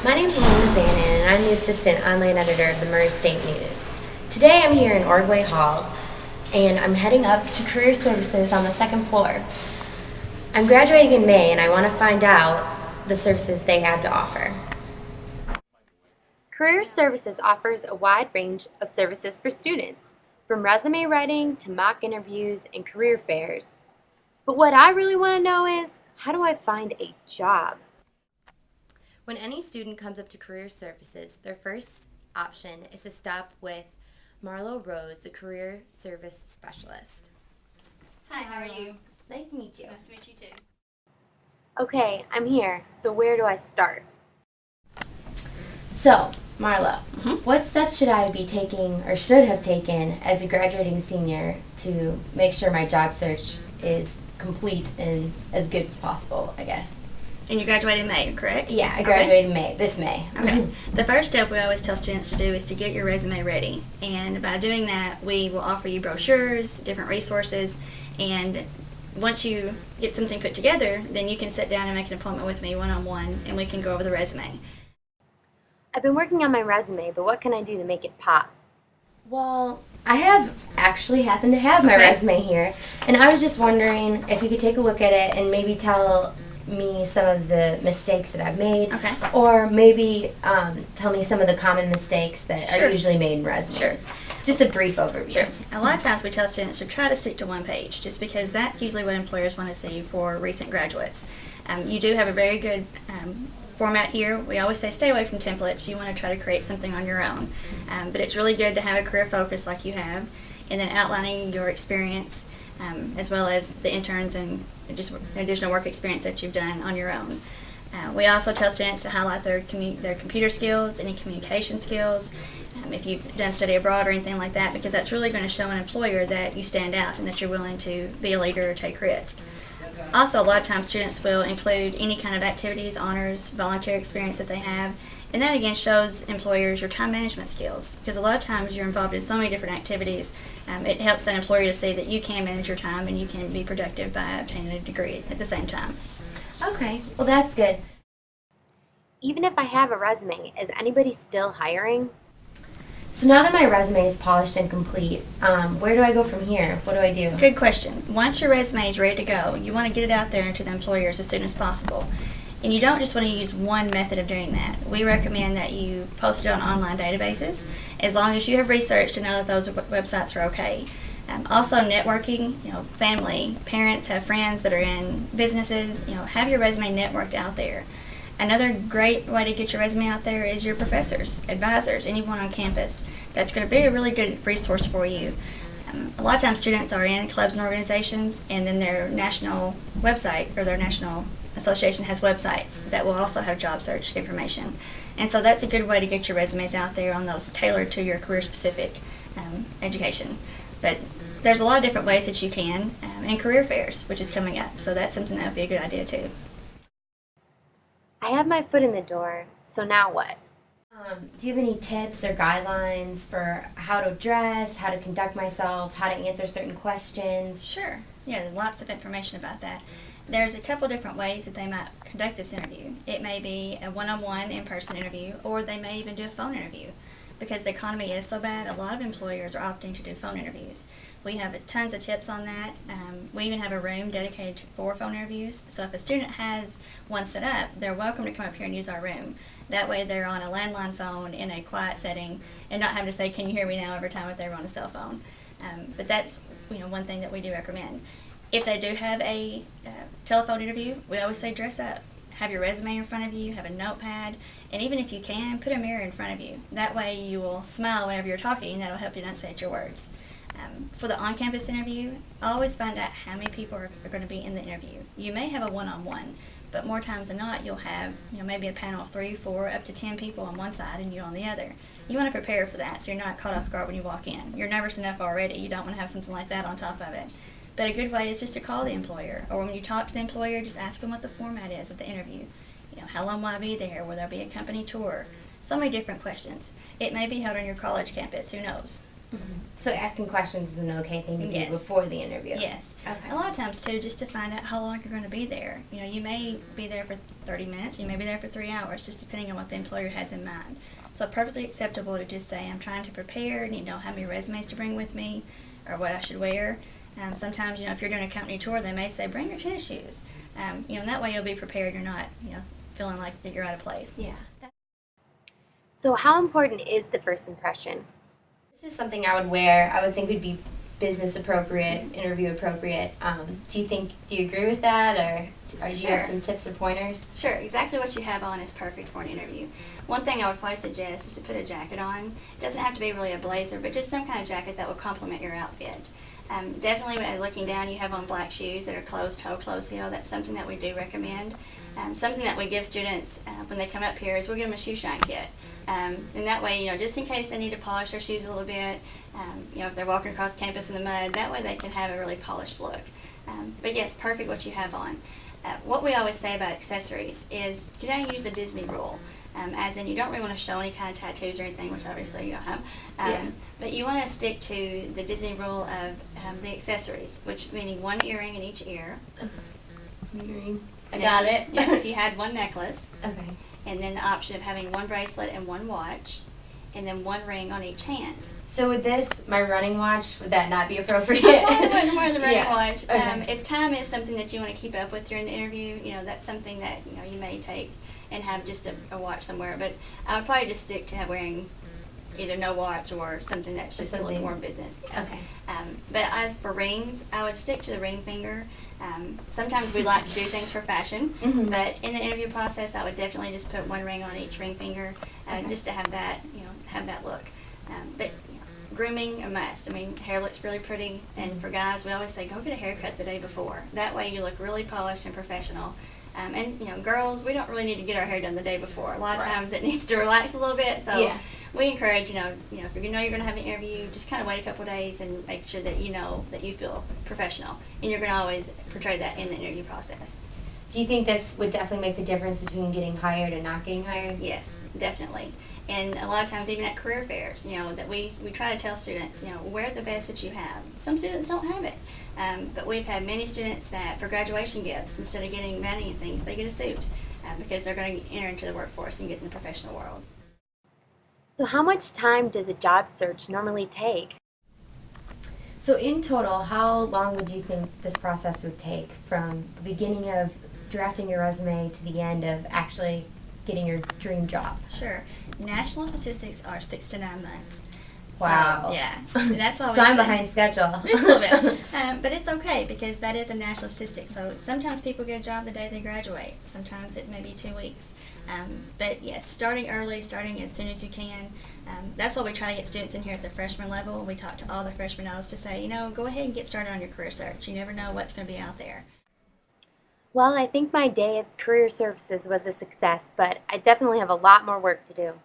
My name is Elena Zanin, and I'm the assistant online editor of the Murray State News. Today I'm here in Ordway Hall, and I'm heading up to Career Services on the second floor. I'm graduating in May, and I want to find out the services they have to offer. Career Services offers a wide range of services for students, from resume writing to mock interviews and career fairs. But what I really want to know is, how do I find a job? When any student comes up to Career Services, their first option is to stop with Marlo Rose, the Career Service Specialist. Hi, how are you? Nice to meet you. Nice to meet you too. Okay, I'm here. So where do I start? So, Marlo, what steps should I be taking or should have taken as a graduating senior to make sure my job search is complete and as good as possible, I guess? And you graduated in May, correct? Yeah, I graduated this May. Okay. The first step we always tell students to do is to get your resume ready. And by doing that, we will offer you brochures, different resources, and once you get something put together, then you can sit down and make an appointment with me one-on-one, and we can go over the resume. I've been working on my resume, but what can I do to make it pop? Well, I happen to have my resume here, and I was just wondering if you could take a look at it and maybe tell me some of the mistakes that I've made, or maybe tell me some of the common mistakes that are usually made in resumes. Sure. Just a brief overview. Sure. A lot of times we tell students to try to stick to one page, just because that's usually what employers want to see for recent graduates. You do have a very good format here. We always say stay away from templates. You want to try to create something on your own. But it's really good to have a career focus like you have, and then outlining your experience, as well as the interns and just additional work experience that you've done on your own. We also tell students to highlight their computer skills, any communication skills, if you've done study abroad or anything like that, because that's really going to show an employer that you stand out and that you're willing to be a leader or take risks. Also, a lot of times students will include any kind of activities, honors, volunteer experience that they have, and that again shows employers your time management skills, because a lot of times you're involved in so many different activities. It helps that employer to see that you can manage your time and you can be productive by obtaining a degree at the same time. Okay, well that's good. Even if I have a resume, is anybody still hiring? So now that my resume is polished and complete, where do I go from here? What do I do? Good question. Once your resume is ready to go, you want to get it out there to the employers as soon as possible. And you don't just want to use one method of doing that. We recommend that you post it on online databases, as long as you have researched to know that those websites are okay. Also, networking, family, parents, have friends that are in businesses, have your resume networked out there. Another great way to get your resume out there is your professors, advisors, anyone on campus. That's going to be a really good resource for you. A lot of times students are in clubs and organizations, and then their national website or their national association has websites that will also have job search information. And so that's a good way to get your resumes out there on those tailored to your career-specific education. But there's a lot of different ways that you can, and career fairs, which is coming up. So that's something that would be a good idea too. I have my foot in the door, so now what? Do you have any tips or guidelines for how to dress, how to conduct myself, how to answer certain questions? Sure. Yeah, there's lots of information about that. There's a couple different ways that they might conduct this interview. It may be a one-on-one in-person interview, or they may even do a phone interview. Because the economy is so bad, a lot of employers are opting to do phone interviews. We have tons of tips on that. We even have a room dedicated for phone interviews. So if a student has one set up, they're welcome to come up here and use our room. That way they're on a landline phone in a quiet setting and not having to say, "Can you hear me now?" every time if they're on a cell phone. But that's one thing that we do recommend. If they do have a telephone interview, we always say dress up. Have your resume in front of you, have a notepad, and even if you can, put a mirror in front of you. That way you will smile whenever you're talking, and that'll help you enunciate your words. For the on-campus interview, always find out how many people are going to be in the interview. You may have a one-on-one, but more times than not, you'll have maybe a panel of 3, 4, up to 10 people on one side and you on the other. You want to prepare for that so you're not caught off guard when you walk in. You're nervous enough already. You don't want to have something like that on top of it. But a good way is just to call the employer, or when you talk to the employer, just ask them what the format is of the interview. How long will I be there? Will there be a company tour? So many different questions. It may be held on your college campus, who knows? So asking questions is an okay thing to do Yes. before the interview? Yes. Okay. A lot of times, too, just to find out how long you're going to be there. You know, you may be there for 30 minutes, you may be there for 3 hours, just depending on what the employer has in mind. So perfectly acceptable to just say, I'm trying to prepare, need to know how many resumes to bring with me or what I should wear. Sometimes, you know, if you're doing a company tour, they may say, bring your tennis shoes. You know, and that way you'll be prepared. You're not, you know, feeling like that you're out of place. Yeah. So how important is the first impression? This is something I would wear. I would think would be business appropriate, interview appropriate. Do you agree with that, or do you have Sure. some tips or pointers? Sure, exactly what you have on is perfect for an interview. One thing I would probably suggest is to put a jacket on. It doesn't have to be really a blazer, but just some kind of jacket that will complement your outfit. Definitely, when looking down, you have on black shoes that are closed toe, closed heel. That's something that we do recommend. Something that we give students when they come up here is we'll give them a shoe shine kit. And that way, you know, just in case they need to polish their shoes a little bit, you know, if they're walking across campus in the mud, that way they can have a really polished look. But yes, perfect what you have on. What we always say about accessories is you don't use the Disney rule. As in, you don't really want to show any kind of tattoos or anything, which obviously you don't have. Yeah. But you want to stick to the Disney rule of the accessories, which meaning one earring in each ear. I got it. Yeah, if you had one necklace, Okay. and then the option of having one bracelet and one watch, and then one ring on each hand. So with this, my running watch, would that not be appropriate? I wouldn't wear the ring Yeah. watch. Okay. If time is something that you want to keep up with during the interview, you know, that's something that, you know, you may take and have just a watch somewhere. But I would probably just stick to wearing either no watch or something that's just a little more business. Okay. But as for rings, I would stick to the ring finger. Sometimes we like to do things for fashion, Mhm. but in the interview process, I would definitely just put one ring on each ring finger, Okay. just to have that, you know, have that look. But you know, grooming a must. I mean, hair looks really pretty, and for guys, we always say go get a haircut the day before. That way, you look really polished and professional. And you know, girls, we don't really need to get our hair done the day before. A lot of Right. times, it needs to relax a little bit. So Yeah. we encourage, you know, if you know you're going to have an interview, just kind of wait a couple of days and make sure that you know that you feel professional, and you're going to always portray that in the interview process. Do you think this would definitely make the difference between getting hired and not getting hired? Yes, definitely. And a lot of times, even at career fairs, you know, that we try to tell students, you know, wear the best that you have. Some students don't have it, but we've had many students that for graduation gifts, instead of getting money and things, they get a suit because they're going to enter into the workforce and get in the professional world. So how much time does a job search normally take? So in total, how long would you think this process would take from the beginning of drafting your resume to the end of actually getting your dream job? Sure. National statistics are 6 to 9 months. Wow. So, yeah. And that's why So I'm say- behind schedule. Just a little bit. But it's okay because that is a national statistic. So sometimes people get a job the day they graduate. Sometimes it may be 2 weeks. But yes, starting early, starting as soon as you can. That's why we try to get students in here at the freshman level. We talk to all the freshmen to say, you know, go ahead and get started on your career search. You never know what's going to be out there. Well, I think my day at Career Services was a success, but I definitely have a lot more work to do.